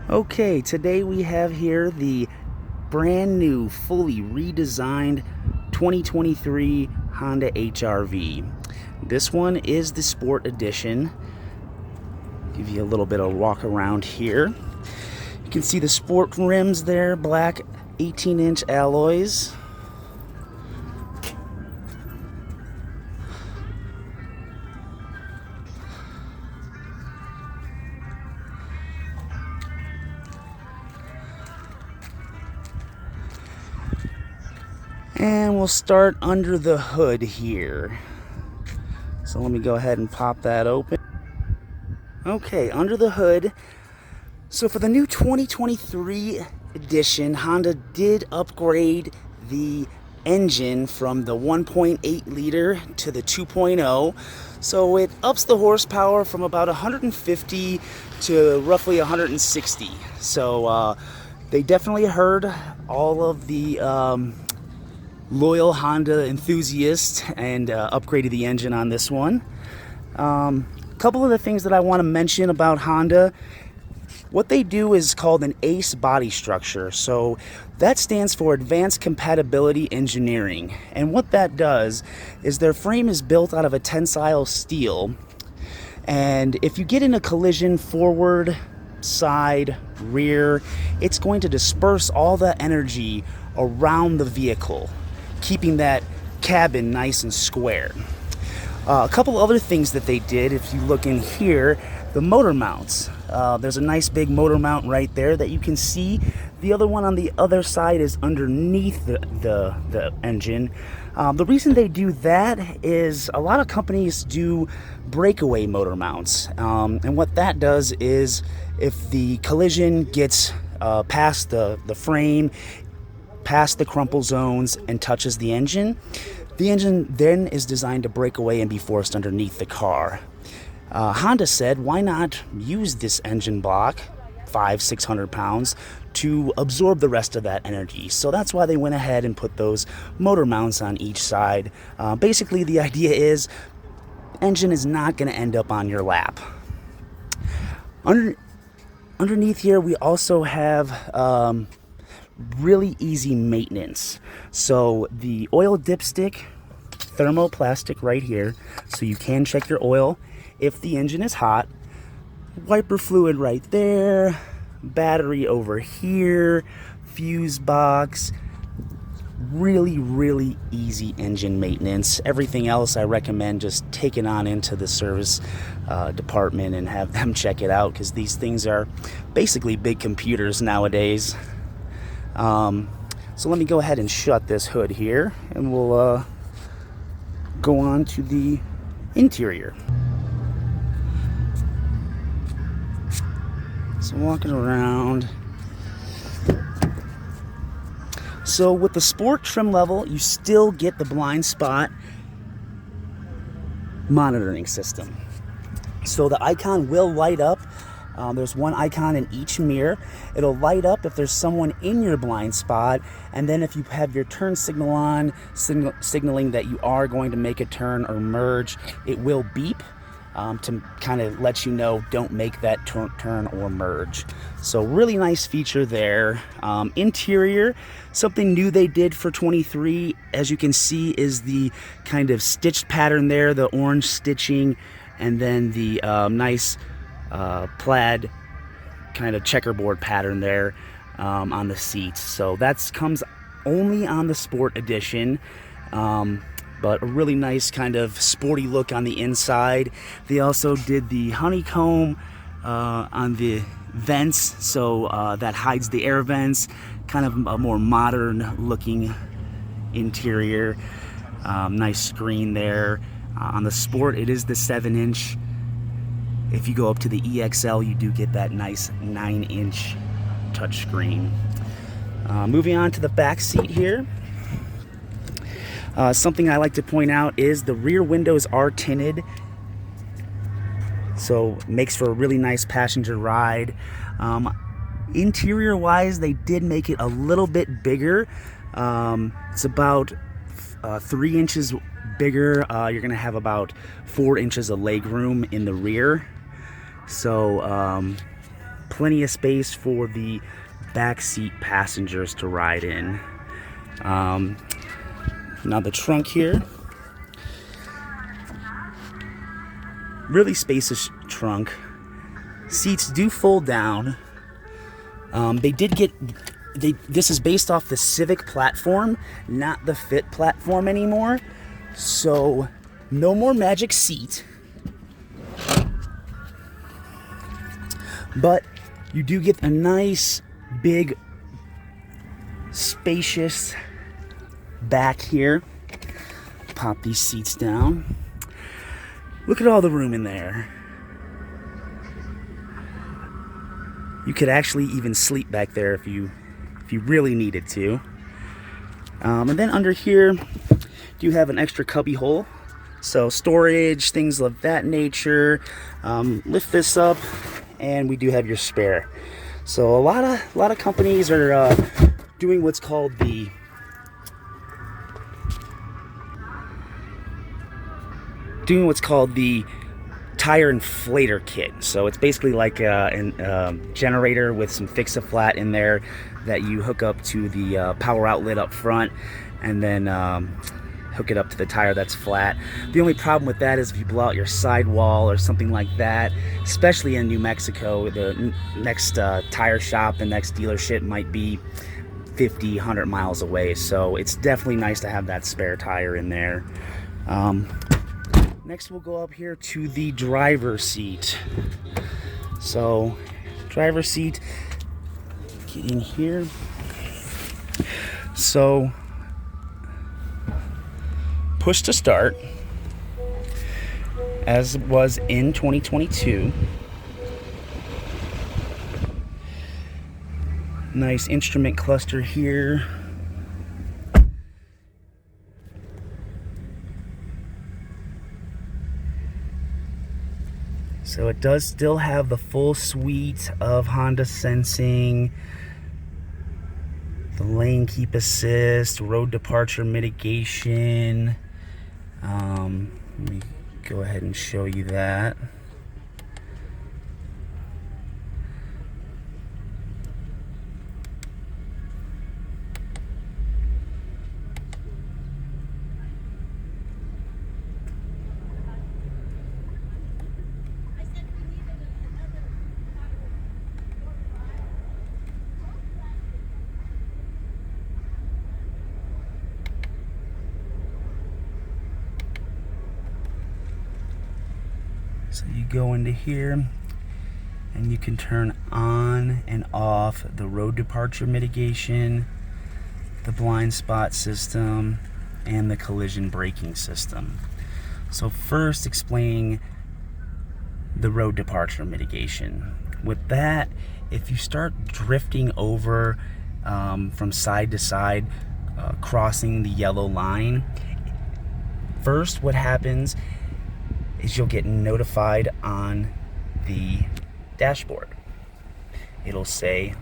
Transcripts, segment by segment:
Okay, today we have here the brand new, fully redesigned 2023 Honda HRV. This one is the Sport Edition. Give you a little bit of walk around here. You can see the sport rims there, black 18-inch alloys. And we'll start under the hood here. So let me go ahead and pop that open. Okay, under the hood. So for the new 2023 edition, Honda did upgrade the engine from the 1.8 liter to the 2.0. So it ups the horsepower from about 150 to roughly 160. So they definitely heard all of the loyal Honda enthusiasts and upgraded the engine on this one. A couple of the things that I want to mention about Honda. What they do is called an ACE body structure. So that stands for Advanced Compatibility Engineering. And what that does is their frame is built out of a tensile steel. And if you get in a collision forward, side, rear, it's going to disperse all the energy around the vehicle, keeping that cabin nice and square. A couple other things that they did, if you look in here, the motor mounts. There's a nice big motor mount right there that you can see. The other one on the other side is underneath the engine. The reason they do that is a lot of companies do breakaway motor mounts. And what that does is if the collision gets past the frame, past the crumple zones and touches the engine then is designed to break away and be forced underneath the car. Honda said, why not use this engine block, 500-600 pounds, to absorb the rest of that energy? So that's why they went ahead and put those motor mounts on each side. Basically, the idea is engine is not going to end up on your lap. Underneath here, we also have really easy maintenance. So the oil dipstick, thermoplastic right here, so you can check your oil if the engine is hot. Wiper fluid right there, battery over here, fuse box. Really easy engine maintenance. Everything else I recommend just taking on into the service department and have them check it out, because these things are basically big computers nowadays. So let me go ahead and shut this hood here, and we'll go on to the interior. So walking around. So with the sport trim level, you still get the blind spot monitoring system. So the icon will light up. There's one icon in each mirror. It'll light up if there's someone in your blind spot, and then if you have your turn signal on, signaling that you are going to make a turn or merge, it will beep to kind of let you know don't make that turn or merge. So really nice feature there. Interior, something new they did for 23, as you can see, is the kind of stitched pattern there, the orange stitching, and then the nice plaid kind of checkerboard pattern there on the seats. So that comes only on the Sport Edition, but a really nice kind of sporty look on the inside. They also did the honeycomb on the vents, so that hides the air vents. Kind of a more modern looking interior. Nice screen there. On the Sport, it is the 7-inch. If you go up to the EXL, you do get that nice 9-inch touchscreen. Moving on to the back seat here. Something I like to point out is the rear windows are tinted, so makes for a really nice passenger ride. Interior wise, they did make it a little bit bigger. It's about 3 inches bigger. You're gonna have about 4 inches of leg room in the rear. So plenty of space for the back seat passengers to ride in. Now the trunk here, really spacious trunk. Seats do fold down. This is based off the Civic platform, not the Fit platform anymore. So no more magic seat. But you do get a nice, big, spacious back here. Pop these seats down. Look at all the room in there. You could actually even sleep back there if you really needed to. And then under here, you have an extra cubby hole. So storage, things of that nature. Lift this up, and we do have your spare. So a lot of companies are doing what's called the tire inflator kit. So it's basically like a generator with some fix-a-flat in there that you hook up to the power outlet up front, and then hook it up to the tire that's flat. The only problem with that is if you blow out your sidewall or something like that, especially in New Mexico, the next tire shop, the next dealership might be 50, 100 miles away. So it's definitely nice to have that spare tire in there. Next we'll go up here to the driver's seat. So driver's seat, get in here. So push to start, as it was in 2022. Nice instrument cluster here. So it does still have the full suite of Honda sensing, the lane keep assist, road departure mitigation. Let me go ahead and show you that. So you go into here and you can turn on and off the road departure mitigation, the blind spot system, and the collision braking system. So first, explaining the road departure mitigation. With that, if you start drifting over from side to side, crossing the yellow line, first what happens is you'll get notified on the dashboard. It'll say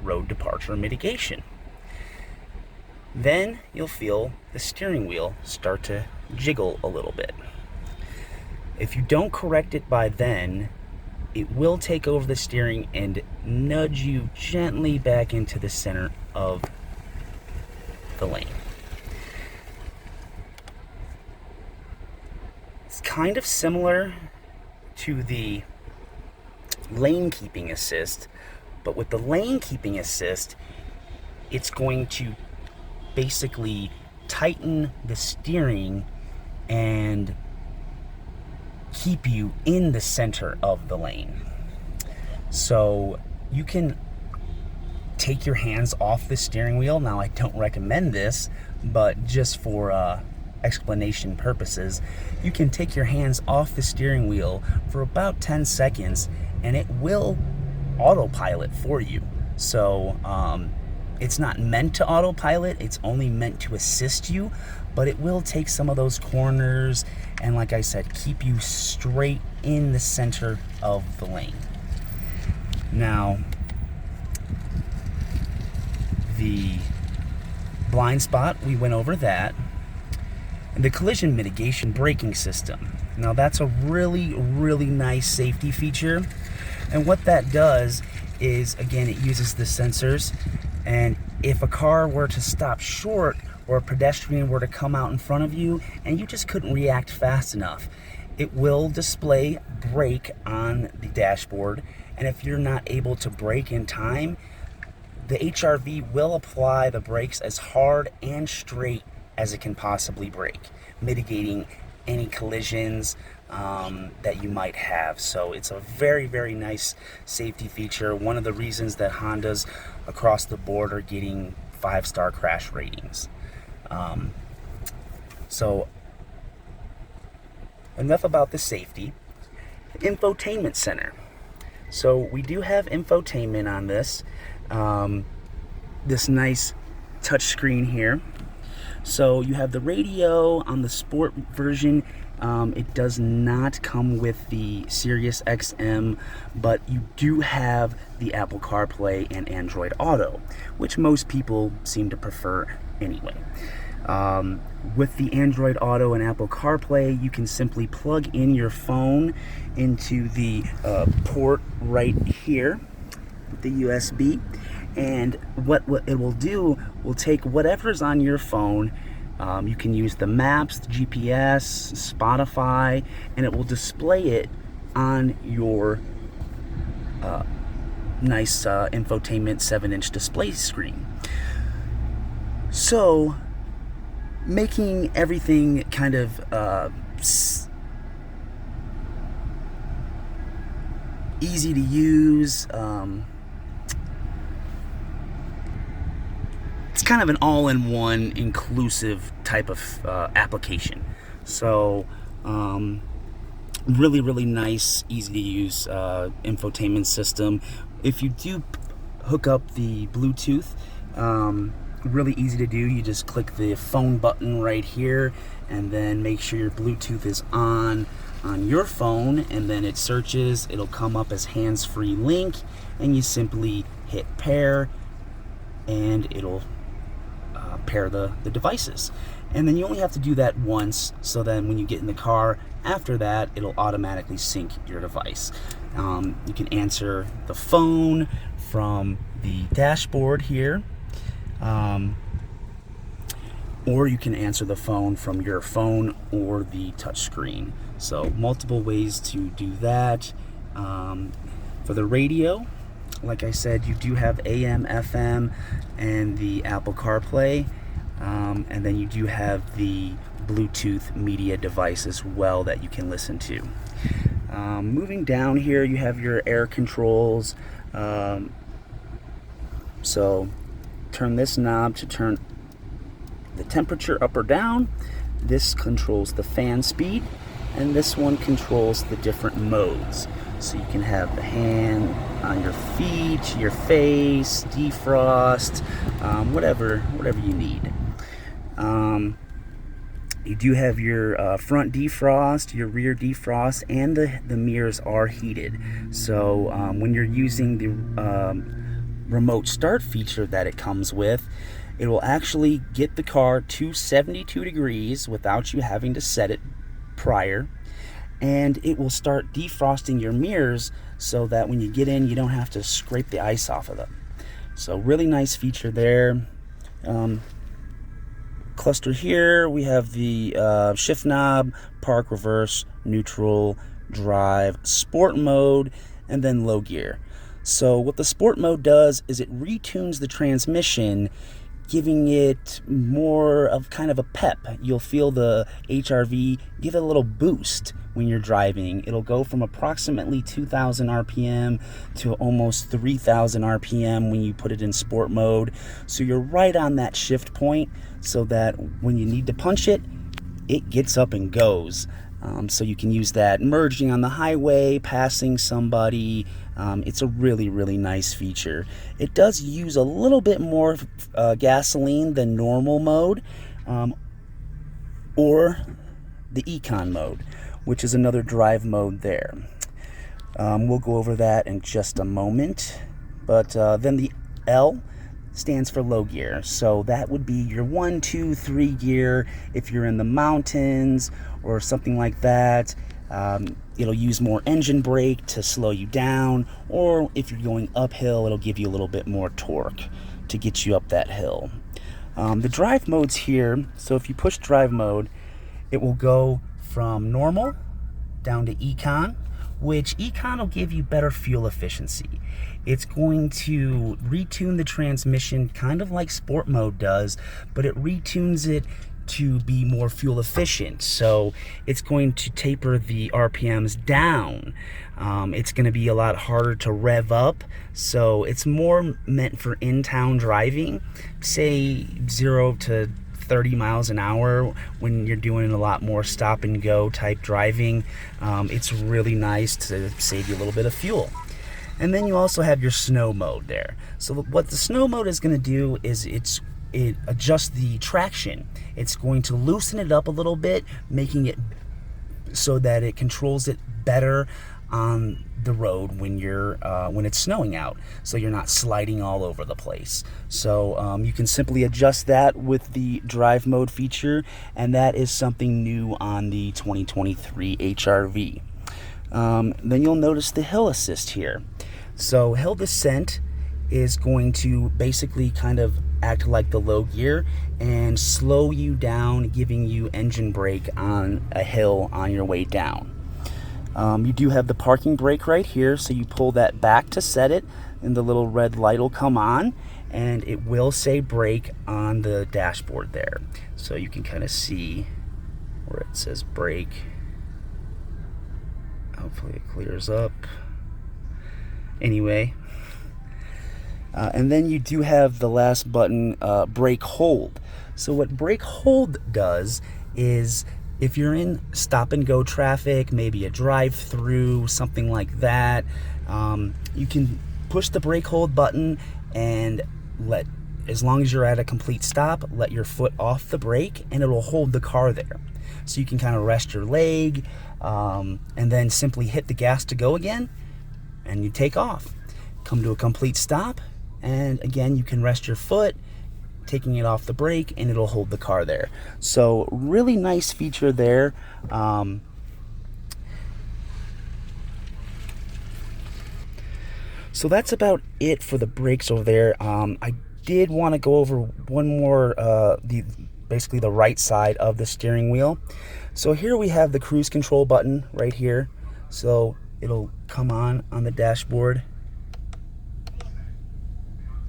road departure mitigation. Then you'll feel the steering wheel start to jiggle a little bit. If you don't correct it by then, it will take over the steering and nudge you gently back into the center of the lane. It's kind of similar to the lane keeping assist, but with the lane keeping assist, it's going to basically tighten the steering and keep you in the center of the lane. So you can take your hands off the steering wheel. Now, I don't recommend this, but just for explanation purposes, you can take your hands off the steering wheel for about 10 seconds and it will autopilot for you. So it's not meant to autopilot, it's only meant to assist you, but it will take some of those corners and, like I said, keep you straight in the center of the lane. Now, the blind spot, we went over that. And the collision mitigation braking system. Now that's a really, really nice safety feature. And what that does is, again, it uses the sensors, and if a car were to stop short or a pedestrian were to come out in front of you and you just couldn't react fast enough, it will display brake on the dashboard, and if you're not able to brake in time, the HRV will apply the brakes as hard and straight as it can possibly brake, mitigating any collisions that you might have. So it's a very, very nice safety feature. One of the reasons that Hondas across the board are getting 5-star crash ratings. So enough about the safety. Infotainment center. So we do have infotainment on this. This nice touch screen here. So you have the radio on the sport version. It does not come with the Sirius XM, but you do have the Apple CarPlay and Android Auto, which most people seem to prefer anyway. With the Android Auto and Apple CarPlay, you can simply plug in your phone into the port right here, the USB, and what it will do will take whatever's on your phone. You can use the maps, the GPS, Spotify, and it will display it on your nice infotainment 7-inch display screen. So, making everything kind of easy to use. It's kind of an all-in-one inclusive type of application. So really, really nice, easy to use infotainment system. If you do hook up the Bluetooth, really easy to do. You just click the phone button right here and then make sure your Bluetooth is on your phone, and then it searches. It'll come up as hands-free link, and you simply hit pair, and it'll pair the devices. And then you only have to do that once, so then when you get in the car after that, it'll automatically sync your device. You can answer the phone from the dashboard here, or you can answer the phone from your phone or the touchscreen. So multiple ways to do that. For the radio, like I said, you do have AM, FM, and the Apple CarPlay, and then you do have the Bluetooth media device as well that you can listen to. Moving down here, you have your air controls. So turn this knob to turn the temperature up or down. This controls the fan speed, and this one controls the different modes. So you can have the hand on your feet, your face, defrost, whatever you need. You do have your front defrost, your rear defrost, and the mirrors are heated. So when you're using the remote start feature that it comes with, it will actually get the car to 72 degrees without you having to set it prior. And it will start defrosting your mirrors so that when you get in, you don't have to scrape the ice off of them. So really nice feature there. Cluster here, we have the shift knob, park, reverse, neutral, drive, sport mode, and then low gear. So what the sport mode does is it retunes the transmission, giving it more of kind of a pep. You'll feel the HRV give it a little boost when you're driving. It'll go from approximately 2,000 RPM to almost 3,000 RPM when you put it in sport mode. So you're right on that shift point so that when you need to punch it, it gets up and goes. So you can use that merging on the highway, passing somebody. It's a really, really nice feature. It does use a little bit more gasoline than normal mode, or the Econ mode, which is another drive mode there. We'll go over that in just a moment. But then the L stands for low gear. So that would be your 1, 2, 3 gear if you're in the mountains or something like that. It'll use more engine brake to slow you down, or if you're going uphill, it'll give you a little bit more torque to get you up that hill. The drive modes here, so if you push drive mode, it will go from normal down to Econ, which Econ will give you better fuel efficiency. It's going to retune the transmission kind of like sport mode does, but it retunes it to be more fuel efficient. So it's going to taper the RPMs down. It's going to be a lot harder to rev up, so it's more meant for in-town driving, say 0 to 30 miles an hour when you're doing a lot more stop and go type driving. It's really nice to save you a little bit of fuel. And then you also have your snow mode there. So what the snow mode is going to do is it adjusts the traction. It's going to loosen it up a little bit, making it so that it controls it better on the road when it's snowing out, so you're not sliding all over the place. So you can simply adjust that with the drive mode feature, and that is something new on the 2023 HRV. Then you'll notice the hill assist here. So hill descent is going to basically kind of act like the low gear and slow you down, giving you engine brake on a hill on your way down. You do have the parking brake right here, so you pull that back to set it, and the little red light will come on, and it will say brake on the dashboard there. So you can kind of see where it says brake. Hopefully it clears up. Anyway, and then you do have the last button, brake hold. So what brake hold does is, if you're in stop and go traffic, maybe a drive-through, something like that, you can push the brake hold button and as long as you're at a complete stop, let your foot off the brake and it'll hold the car there. So you can kind of rest your leg, and then simply hit the gas to go again, and you take off. Come to a complete stop, and again you can rest your foot, taking it off the brake, and it'll hold the car there. So really nice feature there. So that's about it for the brakes over there. I did want to go over one more, basically the right side of the steering wheel. So here we have the cruise control button right here. So it'll come on the dashboard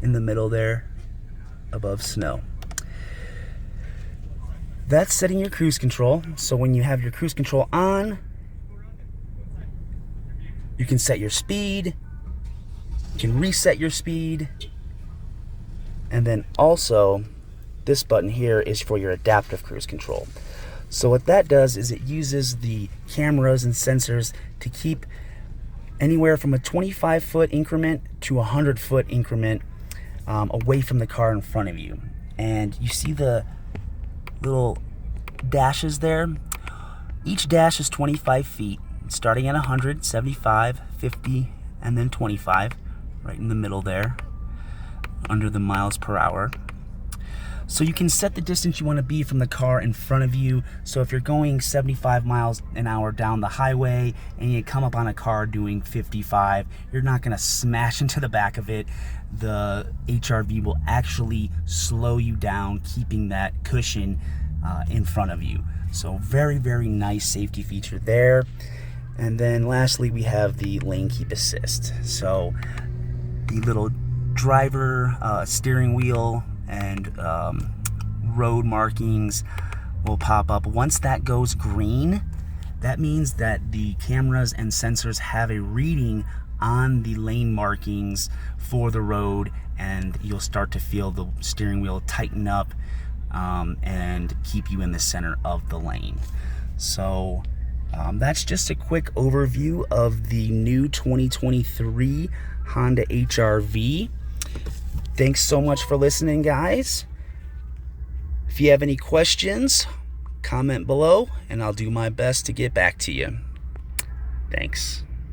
in the middle there above snow. That's setting your cruise control. So when you have your cruise control on, you can set your speed, you can reset your speed, and then also this button here is for your adaptive cruise control. So what that does is it uses the cameras and sensors to keep anywhere from a 25-foot increment to a 100-foot increment away from the car in front of you. And you see the little dashes there? Each dash is 25 feet, starting at 100, 75, 50, and then 25, right in the middle there, under the miles per hour. So you can set the distance you want to be from the car in front of you. So if you're going 75 miles an hour down the highway and you come up on a car doing 55, you're not going to smash into the back of it. The HRV will actually slow you down, keeping that cushion in front of you. So very, very nice safety feature there. And then lastly, we have the lane keep assist. So the little driver steering wheel and road markings will pop up. Once that goes green, that means that the cameras and sensors have a reading on the lane markings for the road, and you'll start to feel the steering wheel tighten up and keep you in the center of the lane. So that's just a quick overview of the new 2023 Honda HRV. Thanks so much for listening, guys. If you have any questions, comment below, and I'll do my best to get back to you. Thanks.